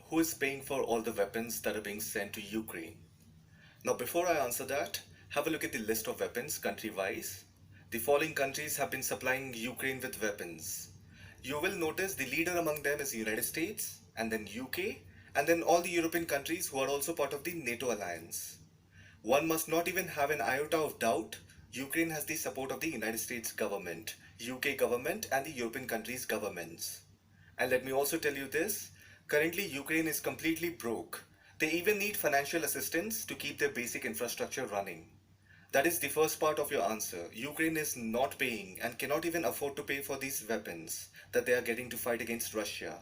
who is paying for all the weapons that are being sent to Ukraine? Now, before I answer that, have a look at the list of weapons country-wise. The following countries have been supplying Ukraine with weapons. You will notice the leader among them is United States, and then UK, and then all the European countries who are also part of the NATO alliance. One must not even have an iota of doubt. Ukraine has the support of the United States government, UK government, and the European countries' governments. And let me also tell you this, currently Ukraine is completely broke. They even need financial assistance to keep their basic infrastructure running. That is the first part of your answer. Ukraine is not paying and cannot even afford to pay for these weapons that they are getting to fight against Russia.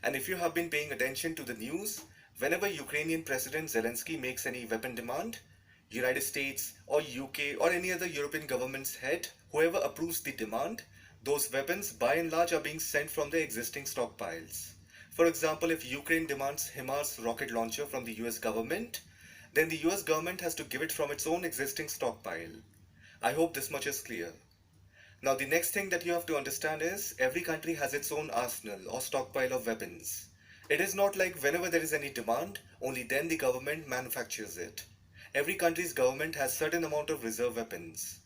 And if you have been paying attention to the news, whenever Ukrainian President Zelensky makes any weapon demand, United States or UK or any other European government's head, whoever approves the demand, those weapons by and large are being sent from the existing stockpiles. For example, if Ukraine demands HIMARS rocket launcher from the US government, then the US government has to give it from its own existing stockpile. I hope this much is clear. Now the next thing that you have to understand is every country has its own arsenal or stockpile of weapons. It is not like whenever there is any demand, only then the government manufactures it. Every country's government has certain amount of reserve weapons.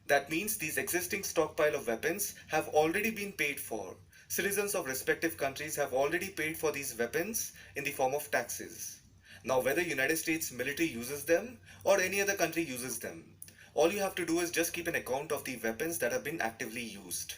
That means these existing stockpile of weapons have already been paid for. Citizens of respective countries have already paid for these weapons in the form of taxes. Now whether United States military uses them or any other country uses them, all you have to do is just keep an account of the weapons that have been actively used.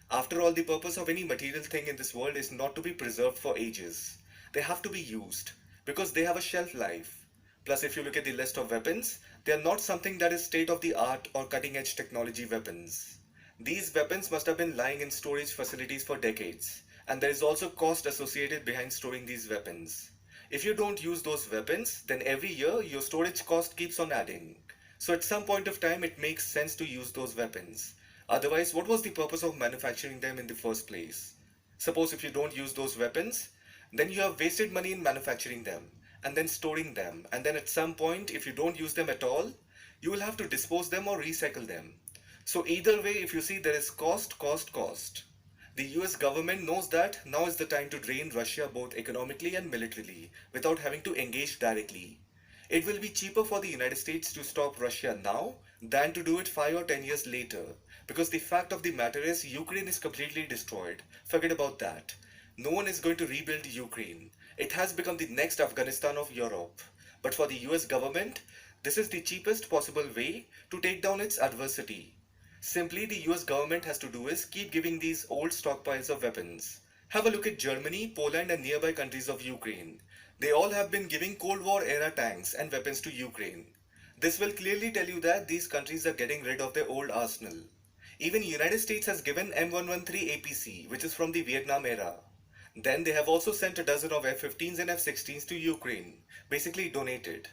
After all, the purpose of any material thing in this world is not to be preserved for ages. They have to be used because they have a shelf life. Plus, if you look at the list of weapons, they are not something that is state of the art or cutting edge technology weapons. These weapons must have been lying in storage facilities for decades, and there is also cost associated behind storing these weapons. If you don't use those weapons, then every year your storage cost keeps on adding. So at some point of time it makes sense to use those weapons. Otherwise, what was the purpose of manufacturing them in the first place? Suppose if you don't use those weapons, then you have wasted money in manufacturing them and then storing them, and then at some point if you don't use them at all, you will have to dispose them or recycle them. So either way, if you see, there is cost, cost, cost. The US government knows that now is the time to drain Russia both economically and militarily without having to engage directly. It will be cheaper for the United States to stop Russia now than to do it 5 or 10 years later, because the fact of the matter is Ukraine is completely destroyed. Forget about that. No one is going to rebuild Ukraine. It has become the next Afghanistan of Europe. But for the US government, this is the cheapest possible way to take down its adversity. Simply the US government has to do is keep giving these old stockpiles of weapons. Have a look at Germany, Poland and nearby countries of Ukraine. They all have been giving Cold War era tanks and weapons to Ukraine. This will clearly tell you that these countries are getting rid of their old arsenal. Even United States has given M113 APC, which is from the Vietnam era. Then they have also sent a dozen of F-15s and F-16s to Ukraine, basically donated.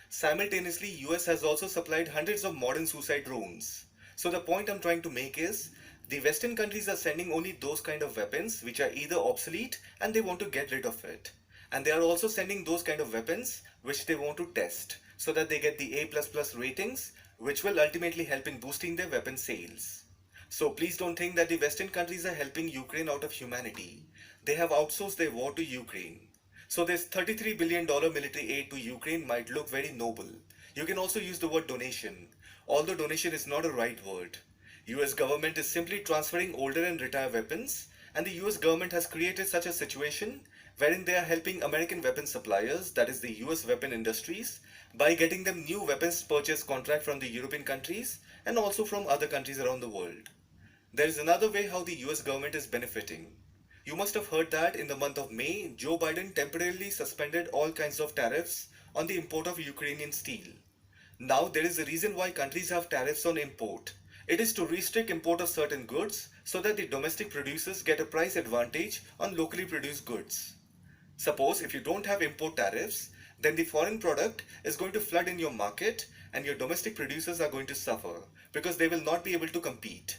Simultaneously, US has also supplied hundreds of modern suicide drones. So the point I'm trying to make is, the Western countries are sending only those kind of weapons which are either obsolete and they want to get rid of it. And they are also sending those kind of weapons which they want to test so that they get the A++ ratings, which will ultimately help in boosting their weapon sales. So please don't think that the Western countries are helping Ukraine out of humanity. They have outsourced their war to Ukraine. So this $33 billion military aid to Ukraine might look very noble. You can also use the word donation, although donation is not a right word. US government is simply transferring older and retired weapons, and the US government has created such a situation wherein they are helping American weapon suppliers, that is the US weapon industries, by getting them new weapons purchase contract from the European countries and also from other countries around the world. There is another way how the US government is benefiting. You must have heard that in the month of May, Joe Biden temporarily suspended all kinds of tariffs on the import of Ukrainian steel. Now there is a reason why countries have tariffs on import. It is to restrict import of certain goods so that the domestic producers get a price advantage on locally produced goods. Suppose if you don't have import tariffs, then the foreign product is going to flood in your market and your domestic producers are going to suffer because they will not be able to compete.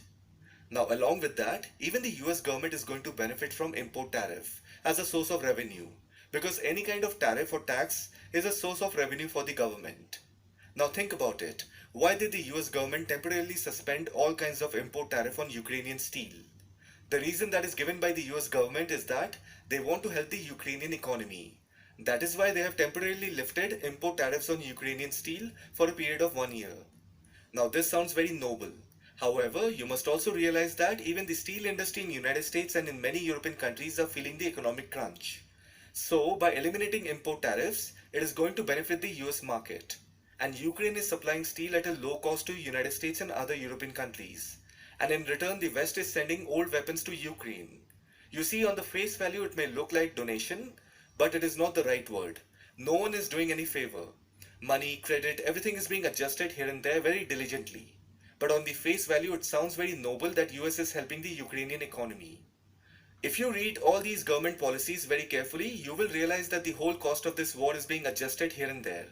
Now along with that, even the US government is going to benefit from import tariff as a source of revenue, because any kind of tariff or tax is a source of revenue for the government. Now think about it. Why did the US government temporarily suspend all kinds of import tariff on Ukrainian steel? The reason that is given by the US government is that They want to help the Ukrainian economy. That is why they have temporarily lifted import tariffs on Ukrainian steel for a period of 1 year. Now this sounds very noble. However, you must also realize that even the steel industry in United States and in many European countries are feeling the economic crunch. So, by eliminating import tariffs, it is going to benefit the US market. And Ukraine is supplying steel at a low cost to United States and other European countries. And in return, the West is sending old weapons to Ukraine. You see, on the face value, it may look like donation, but it is not the right word. No one is doing any favor. Money, credit, everything is being adjusted here and there very diligently. But on the face value, it sounds very noble that US is helping the Ukrainian economy. If you read all these government policies very carefully, you will realize that the whole cost of this war is being adjusted here and there.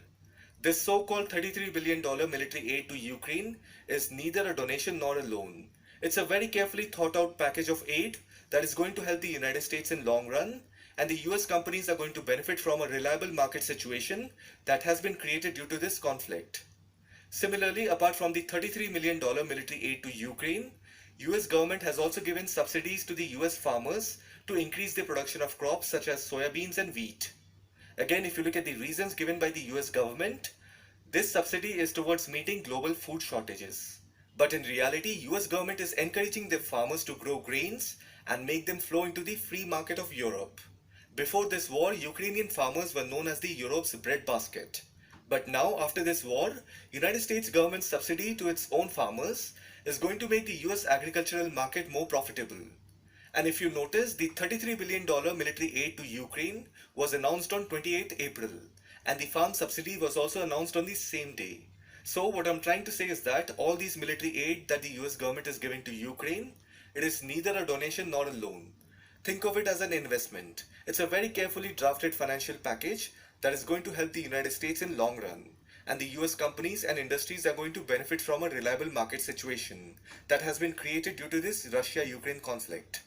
This so-called $33 billion military aid to Ukraine is neither a donation nor a loan. It's a very carefully thought out package of aid that is going to help the United States in long run, and the US companies are going to benefit from a reliable market situation that has been created due to this conflict. Similarly, apart from the $33 million military aid to Ukraine, US government has also given subsidies to the US farmers to increase their production of crops such as soybeans and wheat. Again, if you look at the reasons given by the US government, this subsidy is towards meeting global food shortages. But in reality, US government is encouraging their farmers to grow grains and make them flow into the free market of Europe. Before this war, Ukrainian farmers were known as the Europe's breadbasket. But now, after this war, United States government's subsidy to its own farmers is going to make the US agricultural market more profitable. And if you notice, the $33 billion military aid to Ukraine was announced on 28th April, and the farm subsidy was also announced on the same day. So what I'm trying to say is that all these military aid that the US government is giving to Ukraine, it is neither a donation nor a loan. Think of it as an investment. It's a very carefully drafted financial package that is going to help the United States in long run. And the US companies and industries are going to benefit from a reliable market situation that has been created due to this Russia-Ukraine conflict.